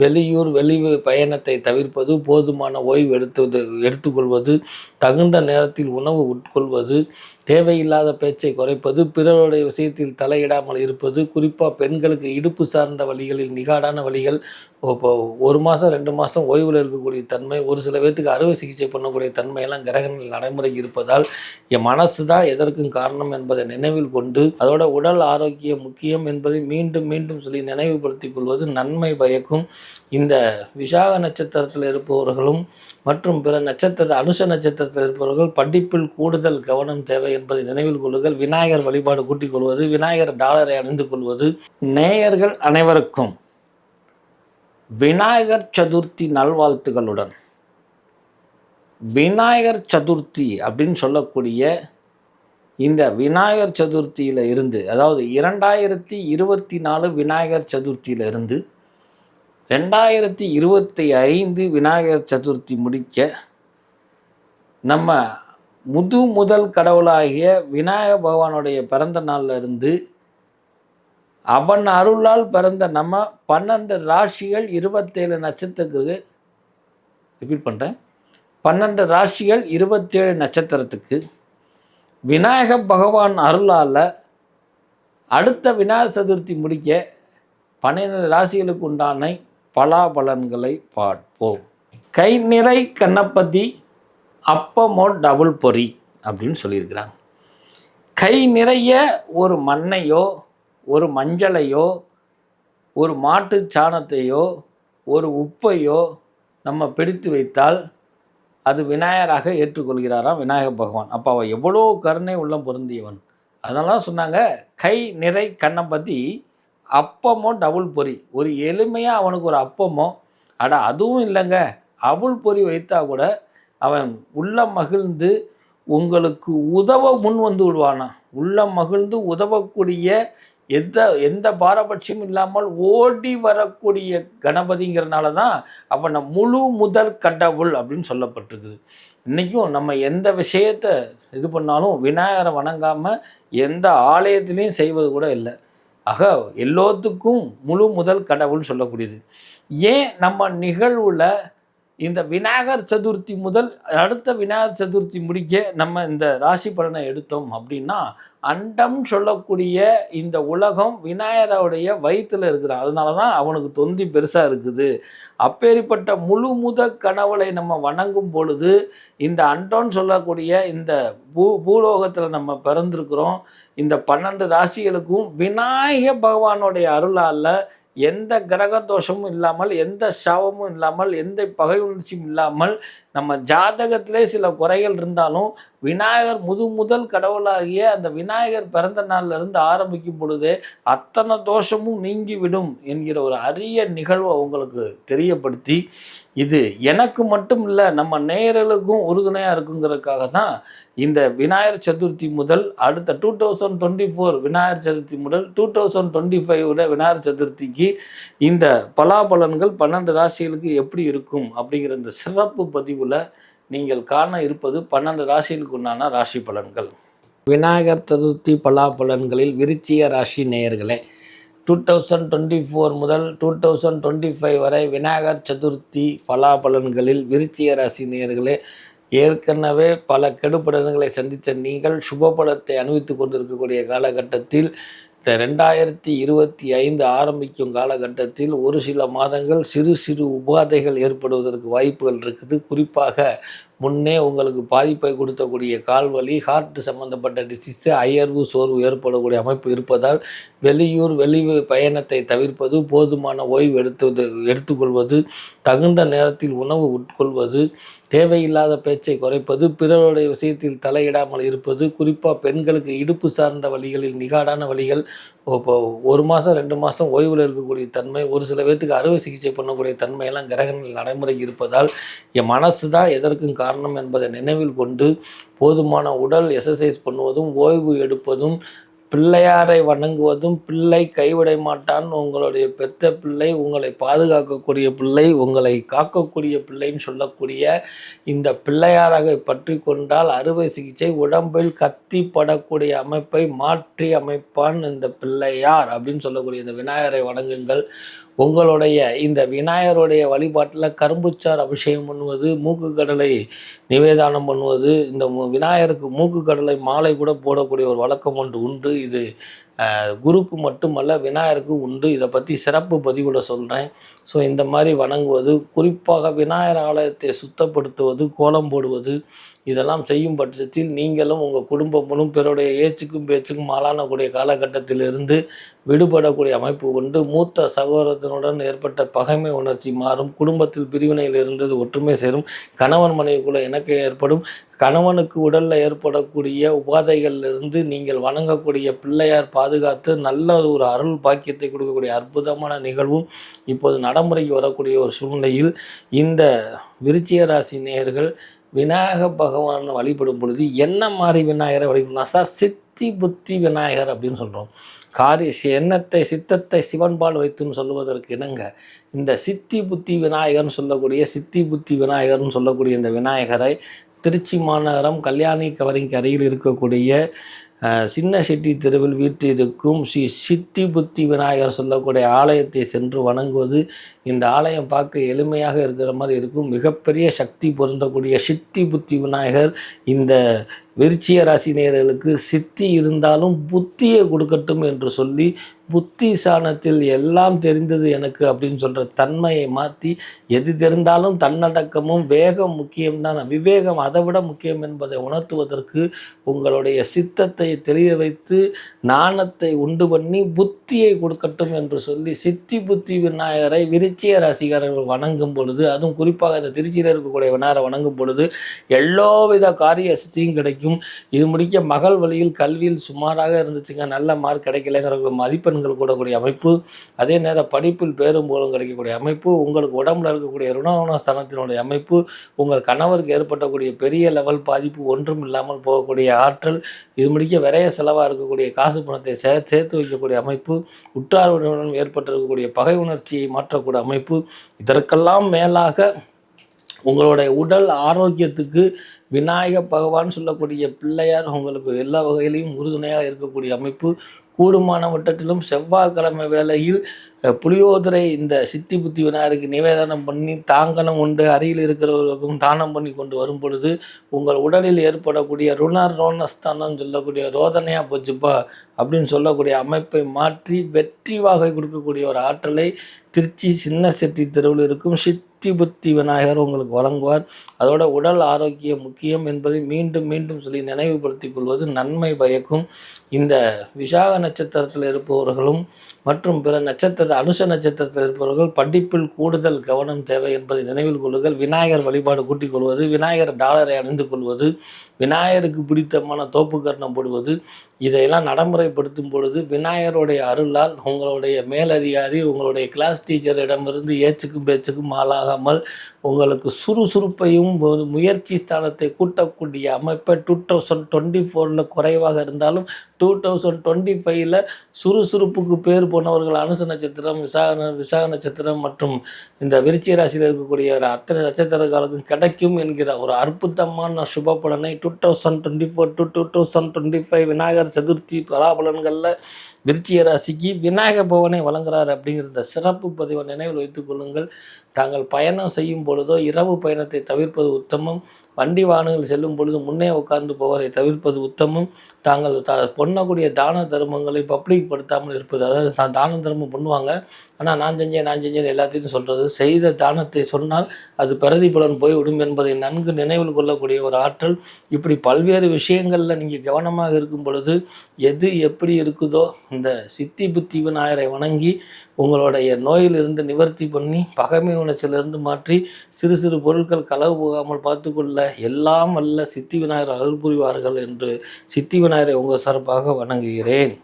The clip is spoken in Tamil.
வெளியூர் வெளி பயணத்தை தவிர்ப்பது, போதுமான ஓய்வு எடுத்துக்கொள்வது, தகுந்த நேரத்தில் உணவு உட்கொள்வது, தேவையில்லாத பேச்சை குறைப்பது, பிறருடைய விஷயத்தில் தலையிடாமல் இருப்பது, குறிப்பாக பெண்களுக்கு இடுப்பு சார்ந்த வலிகளில் நிகாடான வலிகள், இப்போ 1 மாதம் 2 மாதம் ஓய்வில் இருக்கக்கூடிய தன்மை, ஒரு சில பேர்த்துக்கு அறுவை சிகிச்சை பண்ணக்கூடிய தன்மையெல்லாம் கிரகங்கள் நடைமுறை இருப்பதால் என் மனசு தான் எதற்கும் காரணம் என்பதை நினைவில் கொண்டு, அதோட உடல் ஆரோக்கியம் முக்கியம் என்பதை மீண்டும் மீண்டும் சொல்லி நினைவுபடுத்திக் கொள்வது நன்மை பயக்கும். இந்த விசாக நட்சத்திரத்தில் இருப்பவர்களும் மற்றும் பிற அனுஷ நட்சத்திரத்தில் இருப்பவர்கள் படிப்பில் கூடுதல் கவனம் தேவை என்பதை நினைவில் கொள்ளுங்கள். விநாயகர் வழிபாடு கூட்டிக் கொள்வது, விநாயகர் டாலரை அணிந்து கொள்வது. நேயர்கள் அனைவருக்கும் விநாயகர் சதுர்த்தி நல்வாழ்த்துகளுடன். விநாயகர் சதுர்த்தி அப்படின்னு சொல்லக்கூடிய இந்த விநாயகர் சதுர்த்தியில இருந்து, அதாவது 2024 விநாயகர் சதுர்த்தியில இருந்து 2025 விநாயகர் சதுர்த்தி முடிக்க நம்ம முதல் கடவுளாகிய விநாயக பகவானுடைய பிறந்த நாள்ல இருந்து அவன் அருளால் பிறந்த நம்ம 12 ராசிகள் 27 நட்சத்திரத்துக்கு, ரிப்பீட் பண்ணுறேன், 12 ராசிகள் 27 நட்சத்திரத்துக்கு விநாயக பகவான் அருளால் அடுத்த விநாயகர் சதுர்த்தி முடிக்க 12 ராசிகளுக்கு உண்டான பலாபலன்களை பார்ப்போம். கை நிறை கணபதி அப்பமோ டபுள் பொறி அப்படின்னு சொல்லியிருக்கிறாங்க. கை நிறைய ஒரு மண்ணையோ, ஒரு மஞ்சளையோ, ஒரு மாட்டு சாணத்தையோ, ஒரு உப்பையோ நம்ம பிடித்து வைத்தால் அது விநாயகராக ஏற்றுக்கொள்கிறாராம் விநாயக பகவான். அப்போ அவன் எவ்வளோ கருணை உள்ளம் பொருந்தியவன். அதனால சொன்னாங்க, கை நிறை கணபதி அப்பமோ டபுள் பொறி. ஒரு எளிமையாக அவனுக்கு ஒரு அப்பமோ, அதுவும் இல்லைங்க, அவுள் பொறி வைத்தா கூட அவன் உள்ளம் மகிழ்ந்து உங்களுக்கு உதவ முன் வந்து விடுவானா. உள்ளம் மகிழ்ந்து உதவக்கூடிய எந்த பாரபட்சமும் இல்லாமல் ஓடி வரக்கூடிய கணபதிங்கிறனால தான் அவனை முழு முதல் கடவுள் அப்படின்னு சொல்லப்பட்டிருக்குது. இன்றைக்கும் நம்ம எந்த விஷயத்தை இது பண்ணாலும் விநாயகரை வணங்காமல் எந்த ஆலயத்திலையும் செய்வது கூட இல்லை. ஆக எல்லோத்துக்கும் முழு முதல் கடவுள் சொல்லக்கூடியது. ஏன் நம்ம நிகழ்வில் இந்த விநாயகர் சதுர்த்தி முதல் அடுத்த விநாயகர் சதுர்த்தி முடிக்க நம்ம இந்த ராசி பலனை எடுத்தோம் அப்படின்னா, அண்டம் சொல்லக்கூடிய இந்த உலகம் விநாயகருடைய வயிற்றுல இருக்கிறான். அதனால தான் அவனுக்கு தொந்தி பெருசாக இருக்குது. அப்பேற்பட்ட முழு முதல் கடவுளை நம்ம வணங்கும் பொழுது இந்த அண்டம்னு சொல்லக்கூடிய இந்த பூலோகத்தில் நம்ம பிறந்திருக்கிறோம். இந்த 12 ராசிகளுக்கும் விநாயக பகவானுடைய அருளால் எந்த கிரக தோஷமும் இல்லாமல், எந்த சாபமும் இல்லாமல், எந்த பகை உணர்ச்சியும் இல்லாமல், நம்ம ஜாதகத்திலே சில குறைகள் இருந்தாலும் விநாயகர் முதல் கடவுளாகிய அந்த விநாயகர் பிறந்த நாள்ல இருந்து ஆரம்பிக்கும் பொழுதே அத்தனை தோஷமும் நீங்கிவிடும் என்கிற ஒரு அரிய நிகழ்வை உங்களுக்கு தெரியப்படுத்தி, இது எனக்கு மட்டும் இல்லை நம்ம நேயர்களுக்கும் உறுதுணையாக இருக்குங்கிறதுக்காக தான் இந்த விநாயகர் சதுர்த்தி முதல் அடுத்த 2024 விநாயகர் சதுர்த்தி முதல் 2025 விநாயகர் சதுர்த்திக்கு இந்த பலாபலன்கள் 12 ராசிகளுக்கு எப்படி இருக்கும் அப்படிங்கிற இந்த சிறப்பு பதிவில் நீங்கள் காண இருப்பது 12 ராசிகளுக்கு உண்டான ராசி பலன்கள். விநாயகர் சதுர்த்தி பலாபலன்களில் விருச்சிக ராசி நேயர்களே, 2024 முதல் 2025 வரை விநாயகர் சதுர்த்தி பலாபலன்களில் விருச்சிக ராசி நேயர்களே, ஏற்கனவே பல கெடுபடங்களை சந்தித்த நீங்கள் சுபபலத்தை அணிவித்து கொண்டிருக்கக்கூடிய காலகட்டத்தில் இந்த 2025 ஆரம்பிக்கும் காலகட்டத்தில் ஒரு சில மாதங்கள் சிறு உபாதைகள் ஏற்படுவதற்கு வாய்ப்புகள் இருக்குது. குறிப்பாக முன்னே உங்களுக்கு பாதிப்பை கொடுத்தக்கூடிய கால்வலி, ஹார்ட் சம்பந்தப்பட்ட டிசீஸ், அயர்வு சோர்வு ஏற்படக்கூடிய அமைப்பு இருப்பதால் வெளியூர் வெளி பயணத்தை தவிர்ப்பது, போதுமான ஓய்வு எடுத்துக்கொள்வது, தகுந்த நேரத்தில் உணவு உட்கொள்வது, தேவையில்லாத பேச்சை குறைப்பது, பிறருடைய விஷயத்தில் தலையிடாமல் இருப்பது, குறிப்பாக பெண்களுக்கு இடுப்பு சார்ந்த வலிகளில் நிகாடான வலிகள், இப்போ 1 மாதம் 2 மாதம் ஓய்வில் இருக்கக்கூடிய தன்மை, ஒரு சில பேர்த்துக்கு அறுவை சிகிச்சை பண்ணக்கூடிய தன்மையெல்லாம் கிரகங்கள் நடைமுறை இருப்பதால் என் மனசு தான் எதற்கும் காரணம் என்பதை நினைவில் கொண்டு போதுமான உடல் எக்ஸசைஸ் பண்ணுவதும், ஓய்வு எடுப்பதும், பிள்ளையாரை வணங்குவதும், பிள்ளை கைவிட மாட்டான், உங்களுடைய பெத்த பிள்ளை, உங்களை பாதுகாக்கக்கூடிய பிள்ளை, உங்களை காக்கக்கூடிய பிள்ளைன்னு சொல்லக்கூடிய இந்த பிள்ளையாரை பற்றி கொண்டால் அறுவை சிகிச்சை உடம்பில் கத்தி படக்கூடிய அமைப்பை மாற்றி அமைப்பான் இந்த பிள்ளையார் அப்படின்னு சொல்லக்கூடிய இந்த விநாயகரை வணங்குங்கள். உங்களுடைய இந்த விநாயகருடைய வழிபாட்டில் கரும்புச்சார் அபிஷேகம் பண்ணுவது, மூக்கு கடலை நிவேதானம் பண்ணுவது, இந்த விநாயகருக்கு மூக்கு கடலை மாலை கூட போடக்கூடிய ஒரு வழக்கம் ஒன்று உண்டு. இது குருக்கு மட்டுமல்ல, விநாயகருக்கும் உண்டு. இதை பற்றி சிறப்பு பதிவில் சொல்கிறேன். ஸோ இந்த மாதிரி வணங்குவது, குறிப்பாக விநாயகர் ஆலயத்தை சுத்தப்படுத்துவது, கோலம் போடுவது, இதெல்லாம் செய்யும் பட்சத்தில் நீங்களும் உங்கள் குடும்பமும் பிறருடைய ஏச்சுக்கும் பேச்சுக்கும் ஆளானக்கூடிய காலகட்டத்திலிருந்து விடுபடக்கூடிய அமைப்பு உண்டு. மூத்த சகோதரத்தினுடன் ஏற்பட்ட பகைமை உணர்ச்சி மாறும். குடும்பத்தில் பிரிவினையில் இருந்தது ஒற்றுமை சேரும். கணவன் மனைவிக்குள்ள இணக்கம் ஏற்படும். கணவனுக்கு உடலில் ஏற்படக்கூடிய உபாதைகளிலிருந்து நீங்கள் வணங்கக்கூடிய பிள்ளையார் பாதுகாத்து நல்ல ஒரு அருள் பாக்கியத்தை கொடுக்கக்கூடிய அற்புதமான நிகழ்வும் இப்போது நடைமுறைக்கு வரக்கூடிய ஒரு சூழ்நிலையில் இந்த விருச்சிக ராசி நேயர்கள் விநாயக பகவான் வழிபடும் பொழுது என்ன மாதிரி விநாயகரை வழிபடலாம் சார்? சித்தி புத்தி விநாயகர் அப்படின்னு சொல்கிறோம். எண்ணத்தை சித்தத்தை சிவன்பால் வைத்துன்னு சொல்லுவதற்கு இணங்க இந்த சித்தி புத்தி விநாயகர்னு சொல்லக்கூடிய இந்த விநாயகரை திருச்சி மாநகரம் கல்யாணி கவரிங் அருகில் இருக்கக்கூடிய சின்ன செட்டி தெருவில் வீட்டிற்கும் சித்தி புத்தி விநாயகர் சொல்லக்கூடிய ஆலயத்தை சென்று வணங்குவது. இந்த ஆலயம் பார்க்க எளிமையாக இருக்கிற மாதிரி இருக்கும். மிகப்பெரிய சக்தி பொருந்தக்கூடிய சித்தி புத்தி விநாயகர் இந்த விருச்சிக ராசி நேயர்களுக்கு சித்தி இருந்தாலும் புத்தியை கொடுக்கட்டும் என்று சொல்லி, புத்தி சாணத்தில் எல்லாம் தெரிந்தது எனக்கு அப்படின்னு சொல்கிற தன்மையை மாற்றி, எது தெரிந்தாலும் தன்னடக்கமும் வேகம் முக்கியம்தான், விவேகம் அதை விட முக்கியம் என்பதை உணர்த்துவதற்கு உங்களுடைய சித்தத்தை தெரிய வைத்து நாணத்தை உண்டு பண்ணி புத்தியை கொடுக்கட்டும் என்று சொல்லி சித்தி புத்தி விநாயகரை விருச்சிக ராசிக்காரர்கள் வணங்கும் பொழுது, அதுவும் குறிப்பாக இந்த திருச்சியில் இருக்கக்கூடிய விநாயகரை வணங்கும் பொழுது எல்லாவித காரிய சித்தியும் கிடைக்கும். இது முடிக்க மகள் வழியில் கல்வியில் சுமாராக இருந்துச்சுங்க, நல்ல மார்க் கிடைக்கலைங்கிற மதிப்பெண்கள் கூடக்கூடிய அமைப்பு, அதே நேரம் படிப்பில் பேரும் போலும் கிடைக்கக்கூடிய அமைப்பு, உங்களுக்கு உடம்புல இருக்கக்கூடிய ருணஸ்தானத்தினுடைய அமைப்பு, உங்கள் கணவருக்கு ஏற்பட்டக்கூடிய பெரிய லெவல் பாதிப்பு ஒன்றும் இல்லாமல் போகக்கூடிய ஆற்றல், இது முடிக்க விரைய செலவாக இருக்கக்கூடிய காசு பணத்தை சேர்த்து வைக்கக்கூடிய அமைப்பு, உற்றாருடன் ஏற்பட்டிருக்கக்கூடிய பகை உணர்ச்சியை மாற்றக்கூடிய அமைப்பு, இதற்கெல்லாம் மேலாக உங்களுடைய உடல் ஆரோக்கியத்துக்கு விநாயக பகவான் சொல்லக்கூடிய பிள்ளையார் உங்களுக்கு எல்லா வகையிலையும் உறுதுணையாக இருக்கக்கூடிய அமைப்பு. கூடுமான வட்டத்திலும் செவ்வாய்க்கிழமை வேளையில் புளியோதரை இந்த சித்தி புத்தி விநாயகருக்கு நிவேதனம் பண்ணி தாங்கலம் உண்டு அருகில் இருக்கிறவர்களுக்கும் தானம் பண்ணி கொண்டு வரும் பொழுது உங்கள் உடலில் ஏற்படக்கூடிய ரோணஸ்தானம் சொல்லக்கூடிய ரோதனையாக போச்சுப்பா அப்படின்னு சொல்லக்கூடிய அமைப்பை மாற்றி வெற்றி வாகை கொடுக்கக்கூடிய ஒரு ஆற்றலை திருச்சி சின்ன செட்டி தெருவில் இருக்கும் சித்தி புத்தி விநாயகர் உங்களுக்கு வழங்குவார். அதோட உடல் ஆரோக்கியம் முக்கியம் என்பதை மீண்டும் மீண்டும் சொல்லி நினைவுபடுத்திக் கொள்வது நன்மை பயக்கும். இந்த விசாக நட்சத்திரத்தில் இருப்பவர்களும் மற்றும் பிற அனுச நட்சத்திரத்தில் இருப்பவர்கள் படிப்பில் கூடுதல் கவனம் தேவை என்பதை நினைவில் கொள்ளுங்கள். விநாயகர் வழிபாடு கூட்டிக் கொள்வது, விநாயகர் டாலரை அணிந்து கொள்வது, விநாயகருக்கு பிடித்தமான தோப்புக்கரணம் போடுவது, இதையெல்லாம் நடைமுறைப்படுத்தும் பொழுது விநாயகருடைய அருளால் உங்களுடைய மேலதிகாரி உங்களுடைய கிளாஸ் டீச்சரிடமிருந்து ஏச்சுக்கும் பேச்சுக்கும் ஆளாகாமல் உங்களுக்கு சுறுசுறுப்பையும் முயற்சி ஸ்தானத்தை கூட்டக்கூடிய அமைப்பை 2024 குறைவாக இருந்தாலும் 2025 சுறுசுறுப்புக்கு பேர் போனவர்கள் அனுச நட்சத்திரம், விசாக நட்சத்திரம் மற்றும் இந்த விருச்சிக ராசியில் இருக்கக்கூடிய அத்தனை நட்சத்திரங்களுக்கும் கிடைக்கும் என்கிற ஒரு அற்புதமான சுப பலனை 2024 to 2025 விநாயகர் சதுர்த்தி பலாபலன்களில் விருச்சிக ராசிக்கு விநாயக பவனை வழங்குகிறார் அப்படிங்கிற இந்த சிறப்பு பதிவை நினைவில் வைத்துக் கொள்ளுங்கள். தாங்கள் பயணம் செய்யும் பொழுதோ இரவு பயணத்தை தவிர்ப்பது உத்தமம். வண்டி வாகனங்கள் செல்லும் பொழுது முன்னே உட்கார்ந்து போவதை தவிர்ப்பது உத்தமம். தாங்கள் பண்ணக்கூடிய தான தர்மங்களை பப்ளிக் படுத்தாமல் இருப்பது, அதாவது தான தர்மம் பண்ணுவாங்க ஆனால் நான் செஞ்சேன் எல்லாத்தையும் சொல்கிறது, செய்த தானத்தை சொன்னால் அது பிரதிபலன் போய்விடும் என்பதை நன்கு நினைவில் கொள்ளக்கூடிய ஒரு ஆற்றல். இப்படி பல்வேறு விஷயங்களில் நீங்கள் கவனமாக இருக்கும் பொழுது எது எப்படி இருக்குதோ இந்த சித்தி புத்தி விநாயகரை வணங்கி உங்களுடைய நோயிலிருந்து நிவர்த்தி பண்ணி பகைமை உணர்ச்சியிலிருந்து மாற்றி சிறு சிறு பொருட்கள் களவு போகாமல் பார்த்துக்கொள்ள எல்லாம் வல்ல சித்தி விநாயகர் அருள் புரிவார்கள் என்று சித்தி விநாயகரை உங்கள் சார்பாக வணங்குகிறேன்.